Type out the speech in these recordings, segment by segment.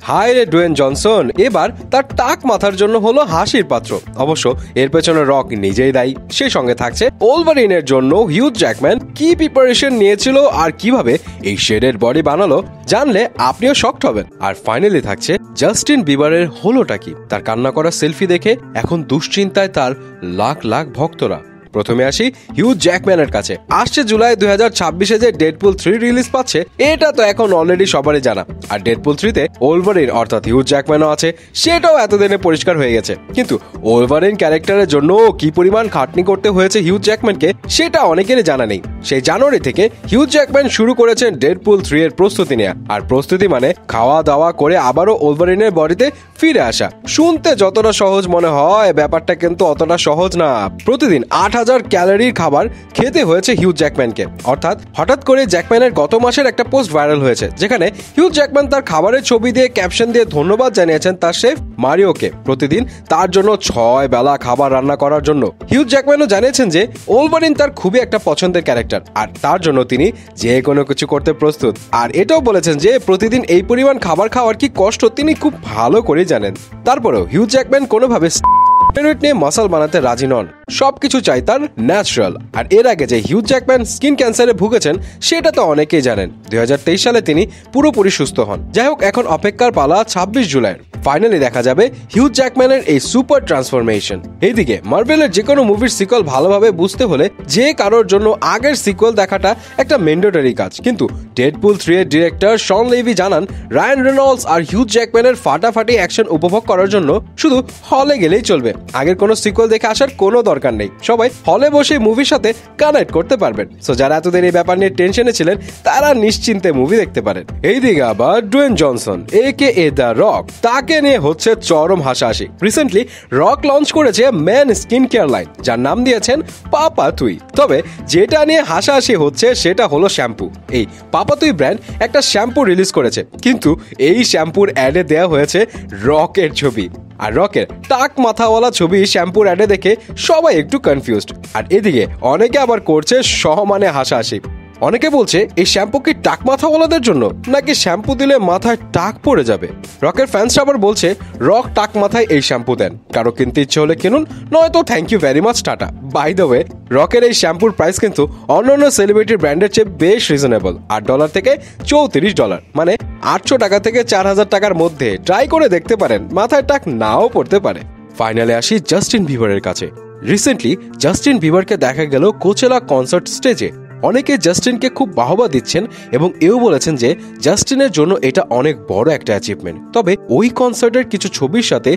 হায় রে Dwayne Johnson এবার তার টাক মাথার জন্য হলো হাসির পাত্র। অবশ্য এর পেছনে রক নিজেই দায়ী। সেই সঙ্গে থাকছে ওলভারিনের জন্য হিউজ জ্যাকম্যান কি প্রিপারেশন নিয়েছিল আর কিভাবে এই শেডের বডি বানালো জানলে আপনিও শকড হবেন। আর ফাইনালি থাকছে জাস্টিন বিবারের হলোটা কি। তার কান্না করা সেলফি দেখে এখন দুশ্চিন্তায় তার লাখ লাখ ভক্তরা। প্রথমে আসি হিউজ জ্যাকম্যানের কাছে। আসছে জুলাই 2026-এ যে ডেডপুল 3 রিলিজ পাচ্ছে এটা তো এখন অলরেডি সবারই জানা। আর ডেডপুল 3-তে ওলভারিন অর্থাৎ হিউজ জ্যাকম্যানও আছে, সেটাও এতদিনে পরিষ্কার হয়ে গেছে। কিন্তু ওলভারিন ক্যারেক্টারের জন্য কি পরিমাণ খাটনি করতে হয়েছে হিউজ জ্যাকম্যানকে সেটা অনেকেরই জানা নেই। সেই জানুয়ারি থেকে হিউজ জ্যাকম্যান শুরু করেছেন ডেডপুল 3 এর প্রস্তুতি নেওয়া। আর প্রস্তুতি মানে খাওয়া দাওয়া করে আবারও ওলভারিনের বডিতে ফিরে আসা। শুনতে যতটা সহজ মনে হয় ব্যাপারটা কিন্তু অতটা সহজ না। প্রতিদিন 8,000 ক্যালোরির খাবার খেতে হয়েছে হিউজ জ্যাকম্যানকে। অর্থাৎ হঠাৎ করে জ্যাকম্যানের গত মাসের একটা পোস্ট ভাইরাল হয়েছে যেখানে হিউজ জ্যাকম্যান তার খাবারের ছবি দিয়ে ক্যাপশন দিয়ে ধন্যবাদ জানিয়েছেন তার শেফ মারিওকে প্রতিদিন তার জন্য 6 বেলা খাবার রান্না করার জন্য। হিউজ জ্যাকম্যানও জানিয়েছেন যে ওলভারিন তার খুবই একটা পছন্দের ক্যারেক্টার আর তার জন্য তিনি যে কোনো কিছু করতে প্রস্তুত। আর এটাও বলেছেন যে প্রতিদিন এই পরিমাণ খাবার খাওয়ার কি কষ্ট তিনি খুব ভালো করে জানেন। তারপরেও হিউজ জ্যাকম্যান কোনোভাবে স্টেরয়েড নিয়ে মাসল বানাতে রাজি নন, সবকিছু চাই তার ন্যাচারাল। আর এর আগে যে হিউজ জ্যাকম্যান স্কিন ক্যান্সারে ভুগেছেন সেটা তো অনেকেই জানেন। 2023 সালে তিনি পুরোপুরি সুস্থ হন। যাই হোক, এখন অপেক্ষার পালা 26 জুলাইয়ের। ফাইনালি দেখা যাবে হিউজ জ্যাকম্যানের এই সুপার ট্রান্সফরমেশন। এইদিকে মার্ভেলের যে কোনো মুভির সিকুয়েল ভালোভাবে বুঝতে হলে যে কারোর জন্য আগের সিকুয়েল দেখাটা একটা ম্যান্ডেটরি কাজ। কিন্তু ডেডপুল 3 এর ডিরেক্টর শন লেভি জানান রায়ান রেনল্ডস আর হিউজ জ্যাকম্যানের ফাটাফাটি অ্যাকশন উপভোগ করার জন্য শুধু হলে গেলেই চলবে। আগের কোনো সিকুয়েল দেখে আসার কোনো দরকার নেই, সবাই হলে বসে মুভির সাথে কানেক্ট করতে পারবেন। সো যারা এতদিন এই ব্যাপার নিয়ে টেনশনে ছিলেন তারা নিশ্চিন্তে মুভি দেখতে পারেন। এইদিকে আবার Dwayne Johnson AKA the rock, তাকে নিয়ে হচ্ছে চরম হাসাহাসি। রিসেন্টলি রক লঞ্চ করেছে মেন স্কিন কেয়ার লাইন যার নাম দিয়েছেন পাপা তুই। তবে যেটা নিয়ে হাসাহাসি হচ্ছে সেটা হলো শ্যাম্পু। এই পাপা তুই ব্র্যান্ড একটা শ্যাম্পু রিলিজ করেছে, কিন্তু এই শ্যাম্পুর অ্যাডে দেওয়া হয়েছে রকের ছবি। আর রকের টাক মাথাওয়ালা ছবি শ্যাম্পুর অ্যাডে দেখে সবাই একটু কনফিউজড। আর এদিকে অনেকে আবার করছে সহমানে হাসাহাসি। অনেকে বলছে এই শ্যাম্পু কি টাক মাথাওয়ালাদের জন্য, নাকি শ্যাম্পু দিলে মাথায় টাক পড়ে যাবে। রকের ফ্যান্সরা আবার বলছে রক টাক মাথায় এই শ্যাম্পু দেন, কারো কিনতে ইচ্ছে হলে কিনুন, নয়তো thank you very much tata. By the way, রকের এই শ্যাম্পুর প্রাইস কিন্তু অন্যান্য সেলিব্রিটির ব্র্যান্ডের চেয়ে বেশ রিজনেবল। $8 থেকে $34, মানে 800 টাকা থেকে 4,000 টাকার মধ্যে। ট্রাই করে দেখতে পারেন, মাথায় টাক নাও পড়তে পারে। ফাইনালে আসি জাস্টিন বিবারের কাছে। রিসেন্টলি জাস্টিন বিবারকে দেখা গেল কোচেলা কনসার্ট স্টেজে। অনেকে জাস্টিনকে খুব বাহবা দিচ্ছেন এবং এও বলেছেন যে জাস্টিনের জন্য এটা অনেক বড় একটা অ্যাচিভমেন্ট। তবে ওই কনসার্টের কিছু ছবির সাথে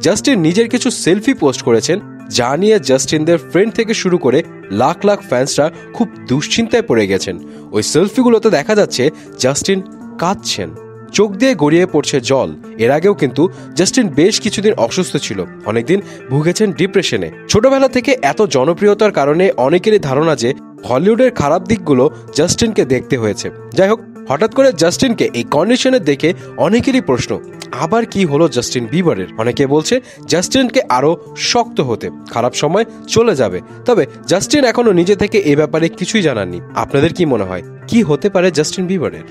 জাস্টিন নিজের কিছু সেলফি পোস্ট করেছেন, যা নিয়ে জাস্টিনদের ফ্রেন্ড থেকে শুরু করে লাখ লাখ ফ্যান্সরা খুব দুশ্চিন্তায় পড়ে গেছেন। ওই সেলফিগুলোতে দেখা যাচ্ছে জাস্টিন কাঁদছেন, চোখ দিয়ে গড়িয়ে পড়ছে জল। এর আগেও কিন্তু জাস্টিন বেশ কিছুদিন অসুস্থ ছিল, অনেকদিন ভুগেছেন ডিপ্রেশনে। ছোটবেলা থেকে এত জনপ্রিয়তার কারণে অনেকেরই ধারণা যে হলিউডের খারাপ দিকগুলো জাস্টিনকে দেখতে হয়েছে। যাই হোক, হঠাৎ করে জাস্টিনকে এই কন্ডিশনে দেখে অনেকেরই প্রশ্ন, আবার কি হলো জাস্টিন বিবারের। অনেকে বলছে জাস্টিনকে আরো শক্ত হতে, খারাপ সময় চলে যাবে। তবে জাস্টিন এখনো নিজে থেকে এ ব্যাপারে কিছুই জানাননি। আপনাদের কি মনে হয় কি হতে পারে জাস্টিন বিবারের?